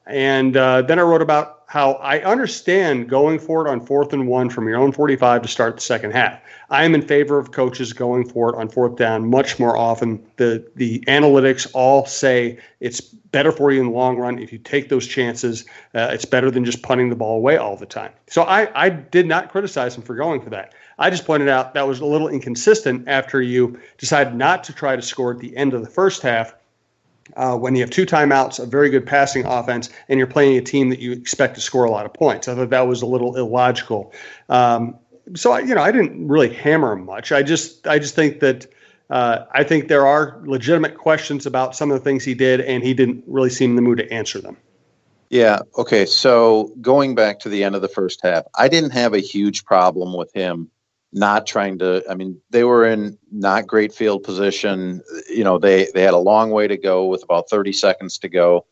And then I wrote about how I understand going for it on 4th and 1 from your own 45 to start the second half. I am in favor of coaches going for it on 4th down much more often. The analytics all say it's better for you in the long run if you take those chances. It's better than just punting the ball away all the time. So I did not criticize him for going for that. I just pointed out that was a little inconsistent after you decided not to try to score at the end of the first half. When you have 2 timeouts, a very good passing offense, and you're playing a team that you expect to score a lot of points. I thought that was a little illogical. So I didn't really hammer him much. I just think that I think there are legitimate questions about some of the things he did, and he didn't really seem in the mood to answer them. Yeah. Okay. So going back to the end of the first half, I didn't have a huge problem with him not trying to. I mean, they were in not great field position. They had a long way to go with about 30 seconds to go.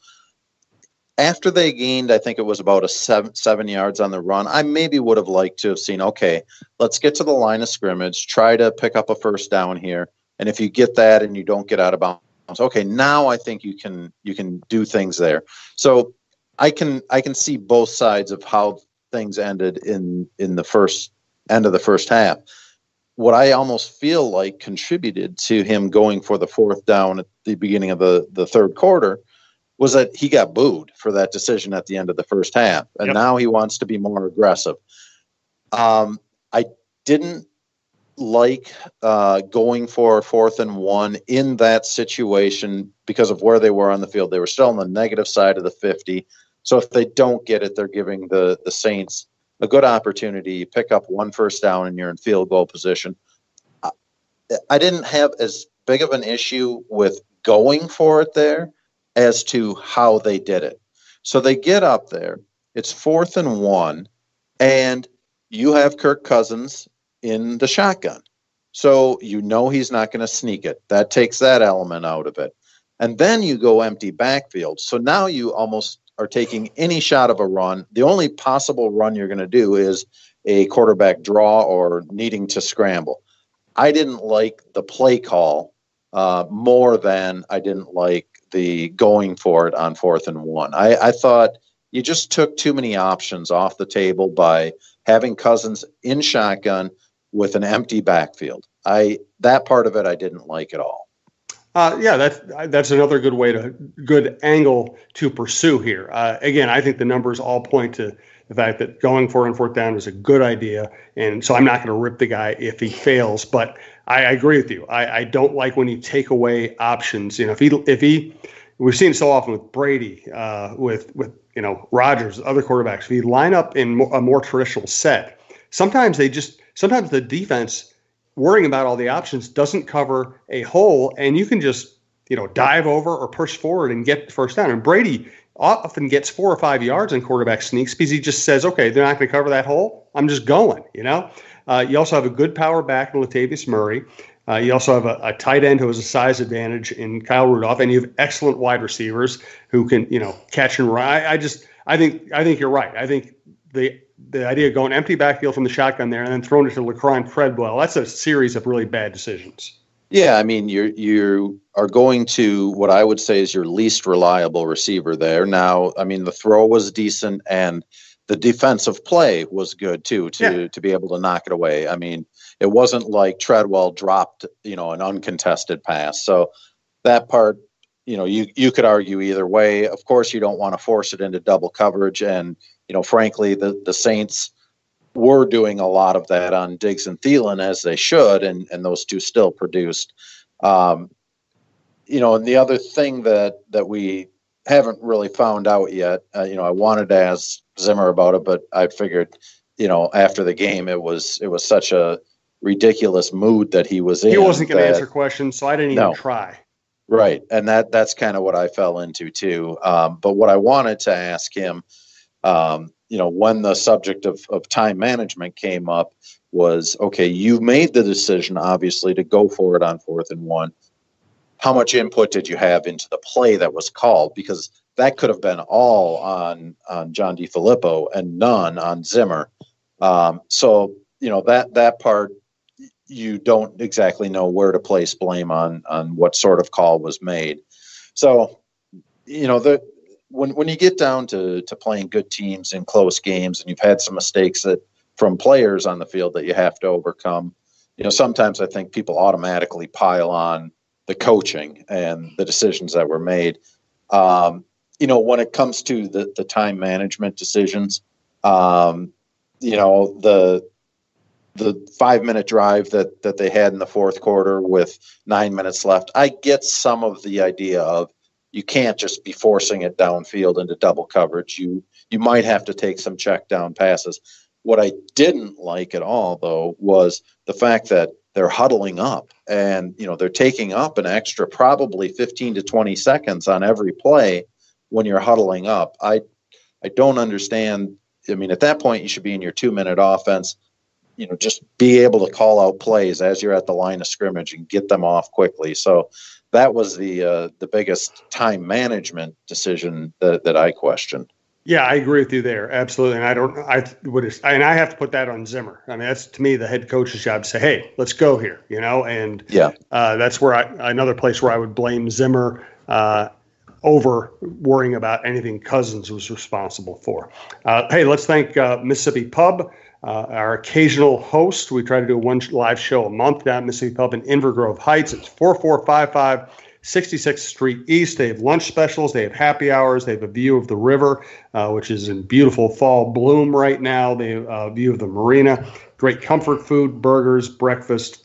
After they gained, I think it was about a 7 yards on the run, I maybe would have liked to have seen, okay, let's get to the line of scrimmage, try to pick up a first down here. And if you get that and you don't get out of bounds, okay, now I think you can do things there. So I can see both sides of how things ended in the first end of the first half. What I almost feel like contributed to him going for the 4th down at the beginning of the third quarter was that he got booed for that decision at the end of the first half. And Now he wants to be more aggressive. I didn't like going for 4th and 1 in that situation because of where they were on the field. They were still on the negative side of the 50. So if they don't get it, they're giving the Saints a good opportunity. You pick up 1 first down and you're in field goal position. I didn't have as big of an issue with going for it there as to how they did it. So they get up there, it's 4th and 1, and you have Kirk Cousins in the shotgun. So he's not going to sneak it. That takes that element out of it. And then you go empty backfield. So now you almost are taking any shot of a run. The only possible run you're going to do is a quarterback draw or needing to scramble. I didn't like the play call more than I didn't like the going for it on 4th and 1. I thought you just took too many options off the table by having Cousins in shotgun with an empty backfield. That part of it I didn't like at all. That's another good angle to pursue here. Again, I think the numbers all point to the fact that going for it on 4th down is a good idea, and so I'm not going to rip the guy if he fails. But I agree with you. I don't like when you take away options. If he, we've seen it so often with Brady, with Rodgers, other quarterbacks. If you line up in a more traditional set, sometimes the defense, worrying about all the options, doesn't cover a hole, and you can just dive over or push forward and get the first down. And Brady often gets 4 or 5 yards in quarterback sneaks because he just says, okay, they're not going to cover that hole, I'm just going. You also have a good power back in Latavius Murray. You also have a tight end who has a size advantage in Kyle Rudolph, and you have excellent wide receivers who can catch and run. I think you're right. I think the idea of going empty backfield from the shotgun there and then throwing it to LeCron Treadwell, that's a series of really bad decisions. Yeah, I mean, you are going to what I would say is your least reliable receiver there. Now, I mean, the throw was decent and the defensive play was good too to be able to knock it away. I mean, it wasn't like Treadwell dropped, an uncontested pass. So that part, you could argue either way. Of course, you don't want to force it into double coverage. And, frankly, the Saints were doing a lot of that on Diggs and Thielen, as they should, and those two still produced. And the other thing that we haven't really found out yet, I wanted to ask Zimmer about it, but I figured, after the game, it was such a ridiculous mood that he was in. He wasn't going to answer questions, so I didn't even try. Right, and that's kind of what I fell into too. But what I wanted to ask him, when the subject of time management came up, was, okay, you made the decision, obviously, to go for it on 4th and 1. How much input did you have into the play that was called? Because that could have been all on John DeFilippo and none on Zimmer. So that part, you don't exactly know where to place blame on what sort of call was made. So, when you get down to playing good teams in close games, and you've had some mistakes that from players on the field that you have to overcome, sometimes I think people automatically pile on the coaching and the decisions that were made. When it comes to the time management decisions, the 5-minute drive that they had in the fourth quarter with 9 minutes left, I get some of the idea of you can't just be forcing it downfield into double coverage. You might have to take some check down passes. What I didn't like at all, though, was the fact that they're huddling up and, they're taking up an extra probably 15 to 20 seconds on every play when you're huddling up. I don't understand. I mean, at that point, you should be in your 2-minute offense, just be able to call out plays as you're at the line of scrimmage and get them off quickly. So that was the biggest time management decision that I questioned. Yeah, I agree with you there. Absolutely. And I have to put that on Zimmer. I mean, that's to me the head coach's job to say, hey, let's go here, and that's where another place where I would blame Zimmer over worrying about anything Cousins was responsible for. Hey, let's thank Mississippi Pub, our occasional host. We try to do one live show a month down at Mississippi Pub in Inver Grove Heights. It's 4455 66th Street East. They have lunch specials. They have happy hours. They have a view of the river, which is in beautiful fall bloom right now. They have a view of the marina. Great comfort food, burgers, breakfast,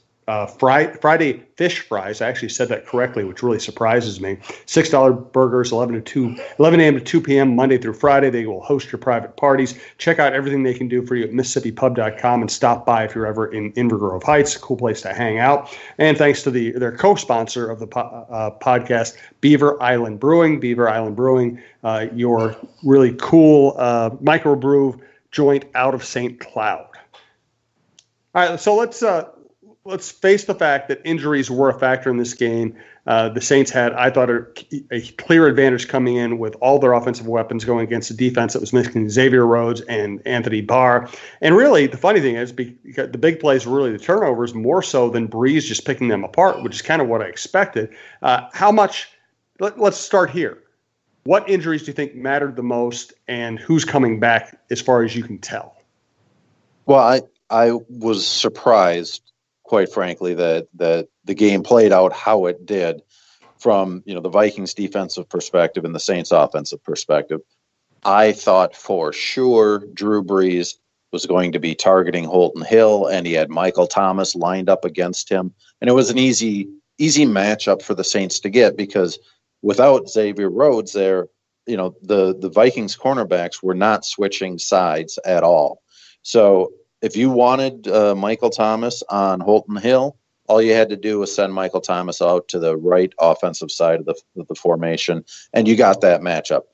Friday fish fries. I actually said that correctly, which really surprises me. $6 burgers, 11 a.m. to 2 p.m. Monday through Friday. They will host your private parties. Check out everything they can do for you at MississippiPub.com and stop by if you're ever in Inver Grove Heights. Cool place to hang out. And thanks to their co-sponsor of the podcast, Beaver Island Brewing. Beaver Island Brewing, your really cool microbrew joint out of St. Cloud. All right, so let's face the fact that injuries were a factor in this game. The Saints had, I thought, a clear advantage coming in with all their offensive weapons going against a defense that was missing Xavier Rhodes and Anthony Barr. And really, the funny thing is, because the big plays were really the turnovers, more so than Breeze just picking them apart, which is kind of what I expected. Let's start here. What injuries do you think mattered the most, and who's coming back as far as you can tell? Well, I was surprised, quite frankly, that the game played out how it did from the Vikings defensive perspective and the Saints offensive perspective. I thought for sure Drew Brees was going to be targeting Holton Hill, and he had Michael Thomas lined up against him. And it was an easy matchup for the Saints to get, because without Xavier Rhodes there, the Vikings cornerbacks were not switching sides at all. So if you wanted Michael Thomas on Holton Hill, all you had to do was send Michael Thomas out to the right offensive side of the formation, and you got that matchup.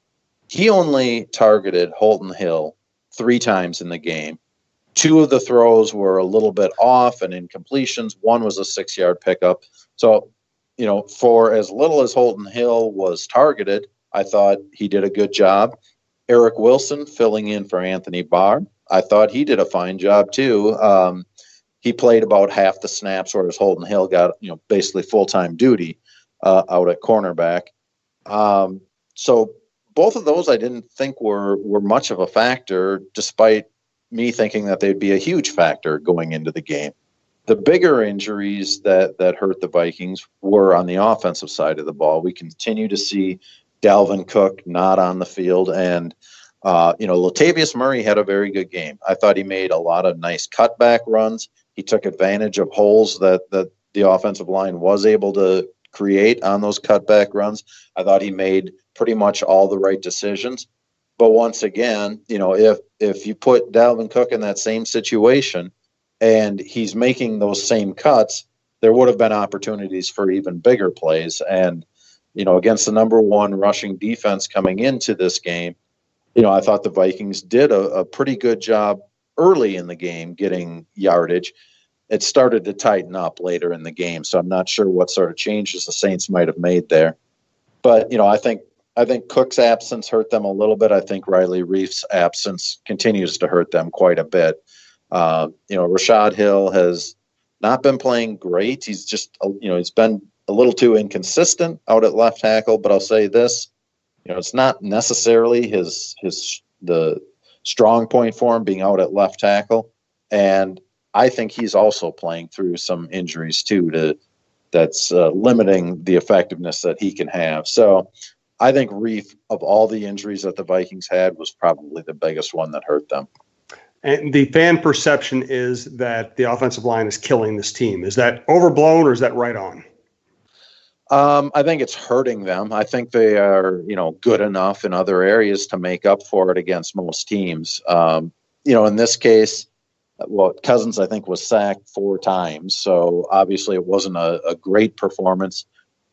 He only targeted Holton Hill 3 times in the game. 2 of the throws were a little bit off and incompletions. 1 was a 6-yard pickup. So, for as little as Holton Hill was targeted, I thought he did a good job. Eric Wilson filling in for Anthony Barr, I thought he did a fine job too. He played about half the snaps, whereas Holton Hill got basically full-time duty out at cornerback. So both of those I didn't think were much of a factor, despite me thinking that they'd be a huge factor going into the game. The bigger injuries that hurt the Vikings were on the offensive side of the ball. We continue to see Dalvin Cook not on the field, and Latavius Murray had a very good game. I thought he made a lot of nice cutback runs. He took advantage of holes that the offensive line was able to create on those cutback runs. I thought he made pretty much all the right decisions. But once again, if you put Dalvin Cook in that same situation and he's making those same cuts, there would have been opportunities for even bigger plays. And, against the number 1 rushing defense coming into this game, I thought the Vikings did a pretty good job early in the game getting yardage. It started to tighten up later in the game, so I'm not sure what sort of changes the Saints might have made there. But, I think Cook's absence hurt them a little bit. I think Riley Reif's absence continues to hurt them quite a bit. Rashad Hill has not been playing great. He's just, he's been a little too inconsistent out at left tackle, but I'll say this. it's not necessarily the strong point for him being out at left tackle. And I think he's also playing through some injuries too that's limiting the effectiveness that he can have. So I think Reef, of all the injuries that the Vikings had, was probably the biggest one that hurt them. And the fan perception is that the offensive line is killing this team. Is that overblown or is that right on? I think it's hurting them. I think they are, good enough in other areas to make up for it against most teams. In this case, Cousins, I think, was sacked 4 times. So obviously it wasn't a great performance.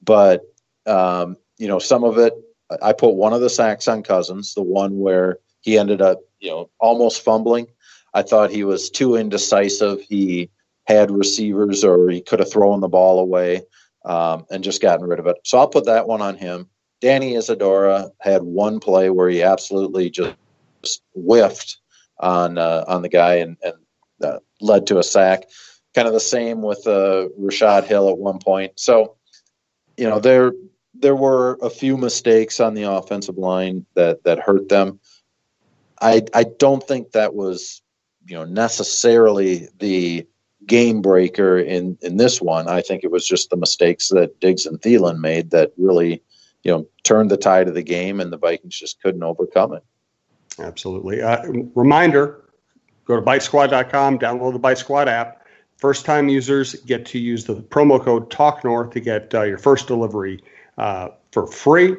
But, some of it, I put one of the sacks on Cousins, the one where he ended up, almost fumbling. I thought he was too indecisive. He had receivers, or he could have thrown the ball away. And just gotten rid of it. So I'll put that one on him. Danny Isadora had one play where he absolutely just whiffed on the guy and led to a sack. Kind of the same with Rashad Hill at one point. So, there were a few mistakes on the offensive line that hurt them. I don't think that was, necessarily the game breaker in this one. I think it was just the mistakes that Diggs and Thielen made that really, turned the tide of the game, and the Vikings just couldn't overcome it. Absolutely. Reminder, go to bitesquad.com, download the Bite Squad app. First-time users get to use the promo code TALKNORTH to get your first delivery for free.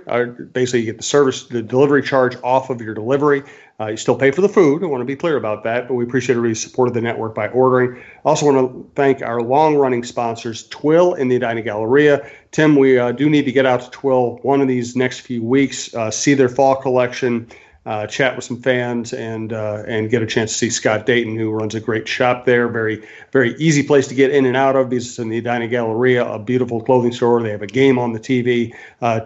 Basically, you get the delivery charge off of your delivery. You still pay for the food. I want to be clear about that, but we appreciate everybody's support of the network by ordering. Also want to thank our long-running sponsors, Twill and the Edina Galleria. Tim, we do need to get out to Twill one of these next few weeks, see their fall collection, chat with some fans, and get a chance to see Scott Dayton, who runs a great shop there. Very, very easy place to get in and out of. These in the Edina Galleria, a beautiful clothing store. They have a game on the TV.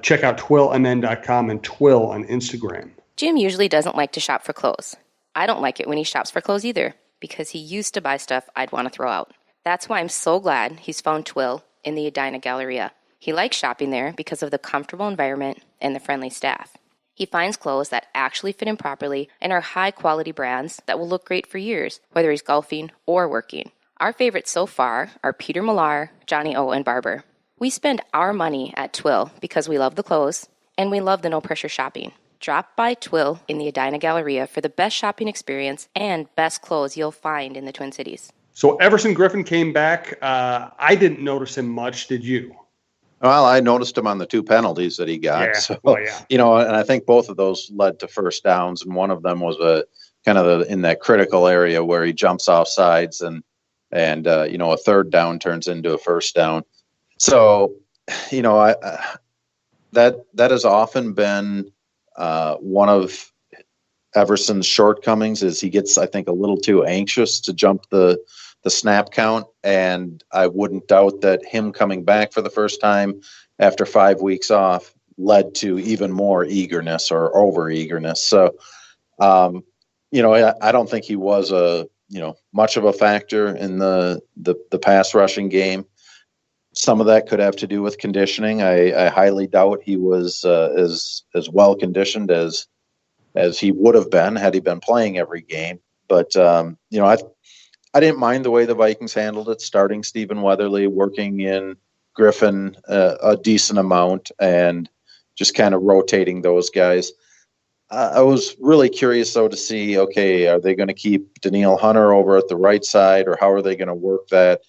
Check out twillmn.com and Twill on Instagram. Jim usually doesn't like to shop for clothes. I don't like it when he shops for clothes either, because he used to buy stuff I'd want to throw out. That's why I'm so glad he's found Twill in the Edina Galleria. He likes shopping there because of the comfortable environment and the friendly staff. He finds clothes that actually fit him properly and are high-quality brands that will look great for years, whether he's golfing or working. Our favorites so far are Peter Millar, Johnny O, and Barber. We spend our money at Twill because we love the clothes and we love the no-pressure shopping. Drop by Twill in the Edina Galleria for the best shopping experience and best clothes you'll find in the Twin Cities. So Everson Griffin came back. I didn't notice him much. Did you? Well, I noticed him on the 2 penalties that he got. Yeah. So, yeah. And I think both of those led to first downs, and one of them was in that critical area where he jumps off sides and a third down turns into a first down. So, that has often been one of Everson's shortcomings is he gets, I think, a little too anxious to jump the snap count. And I wouldn't doubt that him coming back for the first time after 5 weeks off led to even more eagerness or over eagerness. So, I don't think he was much of a factor in the pass rushing game. Some of that could have to do with conditioning. I highly doubt he was as well conditioned as he would have been had he been playing every game. But I didn't mind the way the Vikings handled it, starting Stephen Weatherly, working in Griffin a decent amount, and just kind of rotating those guys. I was really curious, though, to see, okay, are they going to keep Danielle Hunter over at the right side, or how are they going to work that?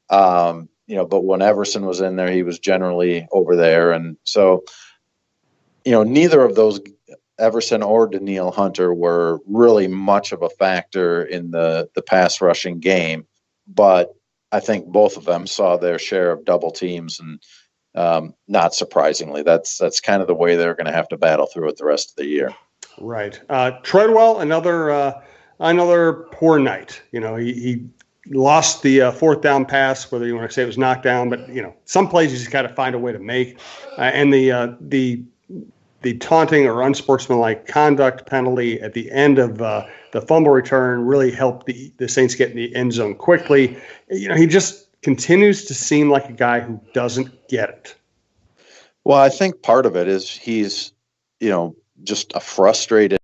But when Everson was in there, he was generally over there. And so, neither of those, Everson or Danielle Hunter, were really much of a factor in the pass rushing game. But I think both of them saw their share of double teams. And not surprisingly, that's kind of the way they're going to have to battle through it the rest of the year. Right. Treadwell, another poor night. He lost the fourth down pass, whether you want to say it was knocked down, but some plays you just got to find a way to make. And the taunting or unsportsmanlike conduct penalty at the end of the fumble return really helped the Saints get in the end zone quickly. He just continues to seem like a guy who doesn't get it. Well, I think part of it is he's just a frustrated